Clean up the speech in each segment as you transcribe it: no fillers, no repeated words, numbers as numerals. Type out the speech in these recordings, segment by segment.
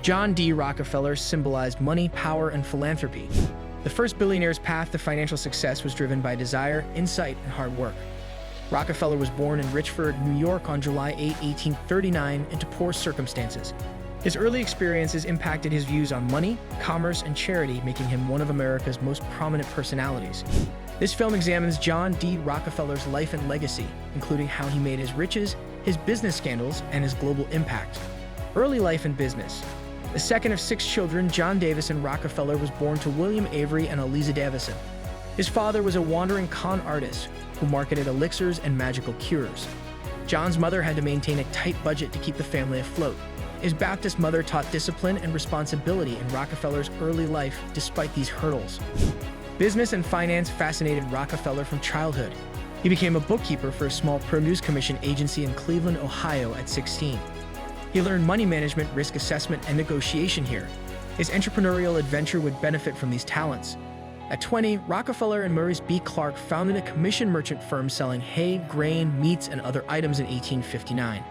John D. Rockefeller symbolized money, power, and philanthropy. The first billionaire's path to financial success was driven by desire, insight, and hard work. Rockefeller was born in Richford, New York on July 8, 1839, into poor circumstances. His early experiences impacted his views on money, commerce, and charity, making him one of America's most prominent personalities. This film examines John D. Rockefeller's life and legacy, including how he made his riches, his business scandals, and his global impact. Early life and business. The second of 6 children, John Davison Rockefeller was born to William Avery and Eliza Davison. His father was a wandering con artist who marketed elixirs and magical cures. John's mother had to maintain a tight budget to keep the family afloat. His Baptist mother taught discipline and responsibility in Rockefeller's early life despite these hurdles. Business and finance fascinated Rockefeller from childhood. He became a bookkeeper for a small produce commission agency in Cleveland, Ohio at 16. He learned money management, risk assessment, and negotiation here. His entrepreneurial adventure would benefit from these talents. At 20, Rockefeller and Maurice B. Clark founded a commission merchant firm selling hay, grain, meats, and other items in 1859.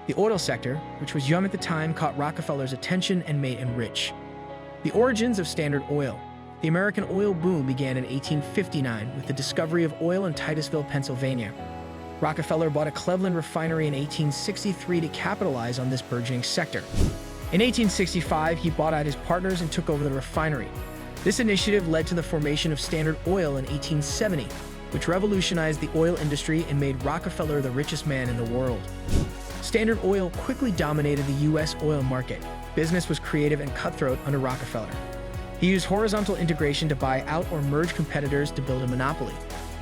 The oil sector, which was young at the time, caught Rockefeller's attention and made him rich. The origins of Standard Oil. The American oil boom began in 1859 with the discovery of oil in Titusville, Pennsylvania. Rockefeller bought a Cleveland refinery in 1863 to capitalize on this burgeoning sector. In 1865, he bought out his partners and took over the refinery. This initiative led to the formation of Standard Oil in 1870, which revolutionized the oil industry and made Rockefeller the richest man in the world. Standard Oil quickly dominated the U.S. oil market. Business was creative and cutthroat under Rockefeller. He used horizontal integration to buy out or merge competitors to build a monopoly.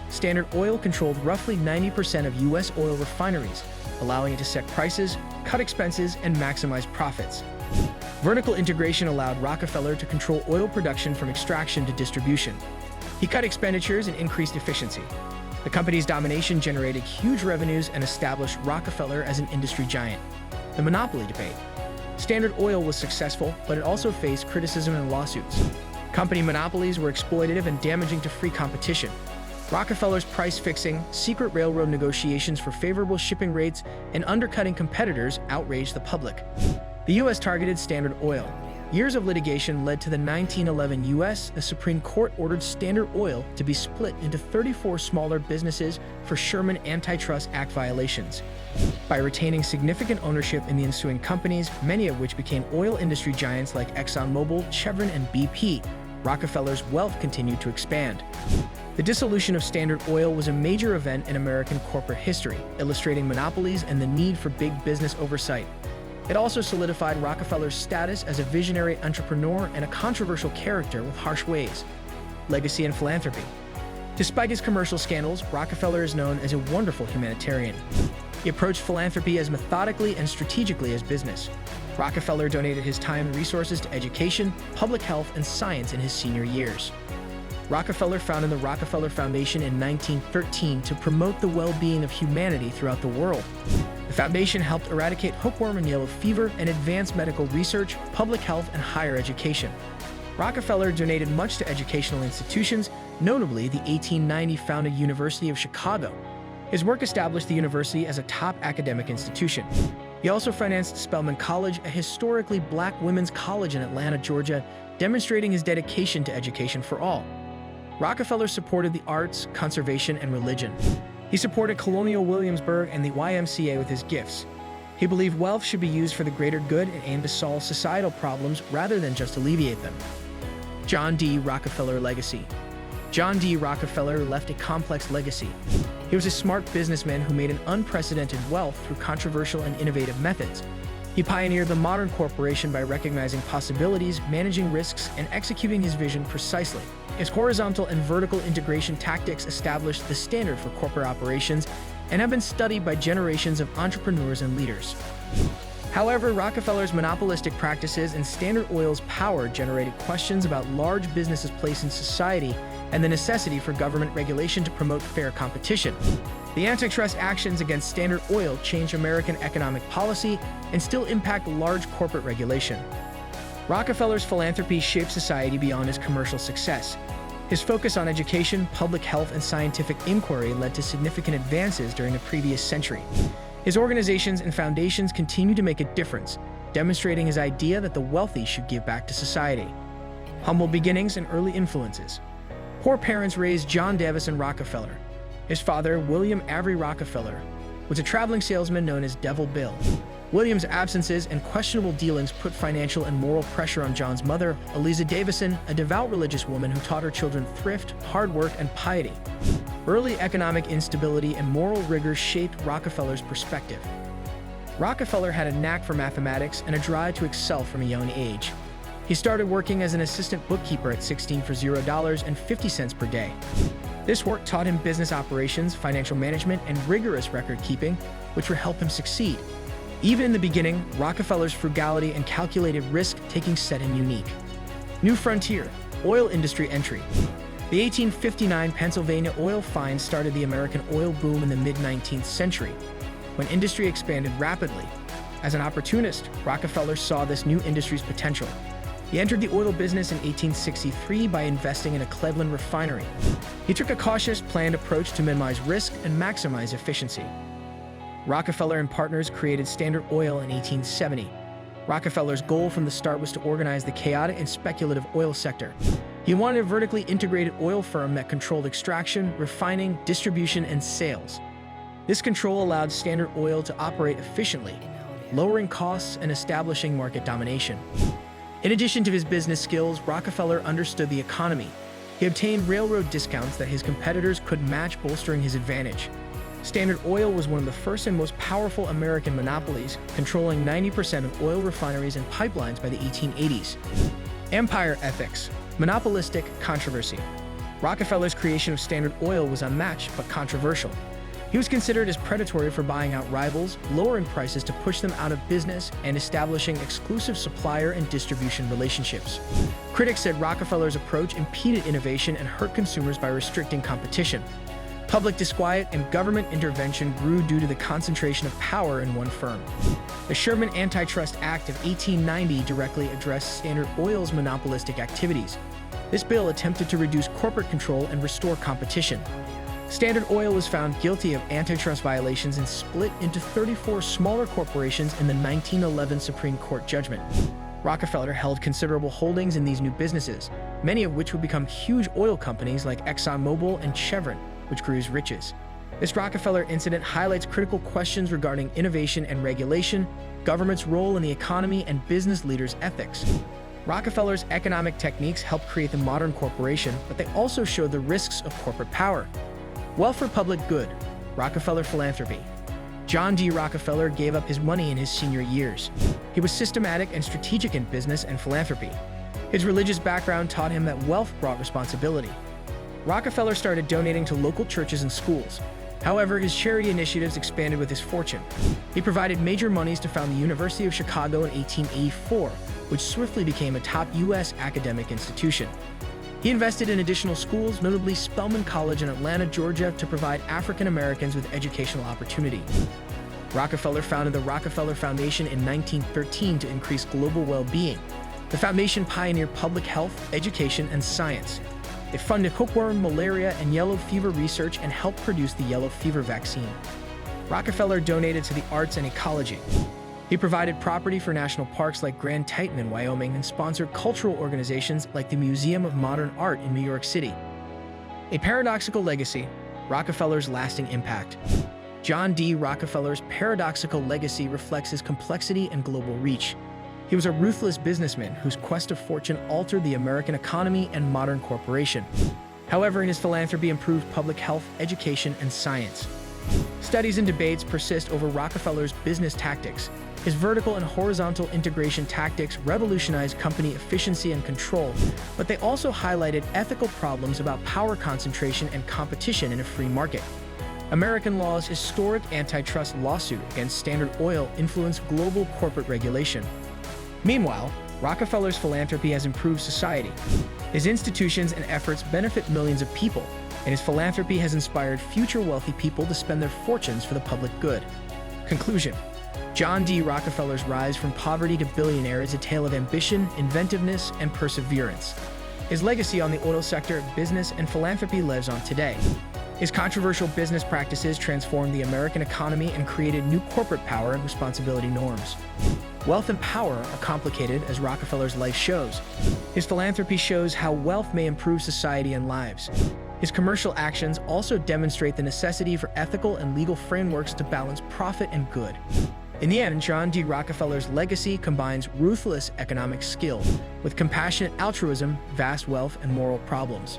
Standard Oil controlled roughly 90% of U.S. oil refineries, allowing it to set prices, cut expenses, and maximize profits. Vertical integration allowed Rockefeller to control oil production from extraction to distribution. He cut expenditures and increased efficiency. The company's domination generated huge revenues and established Rockefeller as an industry giant. The monopoly debate. Standard Oil was successful, but it also faced criticism and lawsuits. Company monopolies were exploitative and damaging to free competition. Rockefeller's price fixing, secret railroad negotiations for favorable shipping rates, and undercutting competitors outraged the public. The U.S. targeted Standard Oil. Years of litigation led to the 1911 U.S. The Supreme Court ordered Standard Oil to be split into 34 smaller businesses for Sherman Antitrust Act violations. By retaining significant ownership in the ensuing companies, many of which became oil industry giants like ExxonMobil, Chevron, and BP, Rockefeller's wealth continued to expand. The dissolution of Standard Oil was a major event in American corporate history, illustrating monopolies and the need for big business oversight. It also solidified Rockefeller's status as a visionary entrepreneur and a controversial character with harsh ways. Legacy and philanthropy. Despite his commercial scandals, Rockefeller is known as a wonderful humanitarian. He approached philanthropy as methodically and strategically as business. Rockefeller donated his time and resources to education, public health, and science in his senior years. Rockefeller founded the Rockefeller Foundation in 1913 to promote the well-being of humanity throughout the world. The foundation helped eradicate hookworm and yellow fever and advance medical research, public health, and higher education. Rockefeller donated much to educational institutions, notably the 1890 founded University of Chicago. His work established the university as a top academic institution. He also financed Spelman College, a historically black women's college in Atlanta, Georgia, demonstrating his dedication to education for all. Rockefeller supported the arts, conservation, and religion. He supported Colonial Williamsburg and the YMCA with his gifts. He believed wealth should be used for the greater good and aimed to solve societal problems rather than just alleviate them. John D. Rockefeller legacy. John D. Rockefeller left a complex legacy. He was a smart businessman who made an unprecedented wealth through controversial and innovative methods. He pioneered the modern corporation by recognizing possibilities, managing risks, and executing his vision precisely. His horizontal and vertical integration tactics established the standard for corporate operations and have been studied by generations of entrepreneurs and leaders. However, Rockefeller's monopolistic practices and Standard Oil's power generated questions about large businesses' place in society and the necessity for government regulation to promote fair competition. The antitrust actions against Standard Oil changed American economic policy and still impact large corporate regulation. Rockefeller's philanthropy shaped society beyond his commercial success. His focus on education, public health, and scientific inquiry led to significant advances during the previous century. His organizations and foundations continue to make a difference, demonstrating his idea that the wealthy should give back to society. Humble beginnings and early influences. Poor parents raised John Davison Rockefeller. His father, William Avery Rockefeller, was a traveling salesman known as Devil Bill. William's absences and questionable dealings put financial and moral pressure on John's mother, Eliza Davison, a devout religious woman who taught her children thrift, hard work, and piety. Early economic instability and moral rigor shaped Rockefeller's perspective. Rockefeller had a knack for mathematics and a drive to excel from a young age. He started working as an assistant bookkeeper at 16 for $0.50 per day. This work taught him business operations, financial management, and rigorous record-keeping, which would help him succeed. Even in the beginning, Rockefeller's frugality and calculated risk-taking set him unique. New frontier, oil industry entry. The 1859 Pennsylvania oil finds started the American oil boom in the mid-19th century, when industry expanded rapidly. As an opportunist, Rockefeller saw this new industry's potential. He entered the oil business in 1863 by investing in a Cleveland refinery. He took a cautious, planned approach to minimize risk and maximize efficiency. Rockefeller and partners created Standard Oil in 1870. Rockefeller's goal from the start was to organize the chaotic and speculative oil sector. He wanted a vertically integrated oil firm that controlled extraction, refining, distribution, and sales. This control allowed Standard Oil to operate efficiently, lowering costs and establishing market domination. In addition to his business skills, Rockefeller understood the economy. He obtained railroad discounts that his competitors couldn't match, bolstering his advantage. Standard Oil was one of the first and most powerful American monopolies, controlling 90% of oil refineries and pipelines by the 1880s. Empire ethics. Monopolistic controversy. Rockefeller's creation of Standard Oil was unmatched but controversial. He was considered as predatory for buying out rivals, lowering prices to push them out of business, and establishing exclusive supplier and distribution relationships. Critics said Rockefeller's approach impeded innovation and hurt consumers by restricting competition. Public disquiet and government intervention grew due to the concentration of power in one firm. The Sherman Antitrust Act of 1890 directly addressed Standard Oil's monopolistic activities. This bill attempted to reduce corporate control and restore competition. Standard Oil was found guilty of antitrust violations and split into 34 smaller corporations in the 1911 Supreme Court judgment. Rockefeller held considerable holdings in these new businesses, many of which would become huge oil companies like ExxonMobil and Chevron, which grew his riches. This Rockefeller incident highlights critical questions regarding innovation and regulation, government's role in the economy, and business leaders' ethics. Rockefeller's economic techniques helped create the modern corporation, but they also showed the risks of corporate power. Wealth for public good. Rockefeller philanthropy. John D. Rockefeller gave up his money in his senior years. He was systematic and strategic in business and philanthropy. His religious background taught him that wealth brought responsibility. Rockefeller started donating to local churches and schools. However, his charity initiatives expanded with his fortune. He provided major monies to found the University of Chicago in 1884, which swiftly became a top U.S. academic institution. He invested in additional schools, notably Spelman College in Atlanta, Georgia, to provide African Americans with educational opportunity. Rockefeller founded the Rockefeller Foundation in 1913 to increase global well-being. The foundation pioneered public health, education, and science. It funded hookworm, malaria, and yellow fever research and helped produce the yellow fever vaccine. Rockefeller donated to the arts and ecology. He provided property for national parks like Grand Teton in Wyoming and sponsored cultural organizations like the Museum of Modern Art in New York City. A paradoxical legacy. Rockefeller's lasting impact. John D. Rockefeller's paradoxical legacy reflects his complexity and global reach. He was a ruthless businessman whose quest of fortune altered the American economy and modern corporation. However, his philanthropy improved public health, education, and science. Studies and debates persist over Rockefeller's business tactics. His vertical and horizontal integration tactics revolutionized company efficiency and control, but they also highlighted ethical problems about power concentration and competition in a free market. American law's historic antitrust lawsuit against Standard Oil influenced global corporate regulation. Meanwhile, Rockefeller's philanthropy has improved society. His institutions and efforts benefit millions of people, and his philanthropy has inspired future wealthy people to spend their fortunes for the public good. Conclusion. John D. Rockefeller's rise from poverty to billionaire is a tale of ambition, inventiveness, and perseverance. His legacy on the oil sector, business, and philanthropy lives on today. His controversial business practices transformed the American economy and created new corporate power and responsibility norms. Wealth and power are complicated, as Rockefeller's life shows. His philanthropy shows how wealth may improve society and lives. His commercial actions also demonstrate the necessity for ethical and legal frameworks to balance profit and good. In the end, John D. Rockefeller's legacy combines ruthless economic skill with compassionate altruism, vast wealth, and moral problems.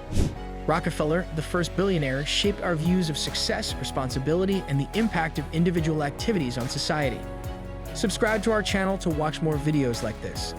Rockefeller, the first billionaire, shaped our views of success, responsibility, and the impact of individual activities on society. Subscribe to our channel to watch more videos like this.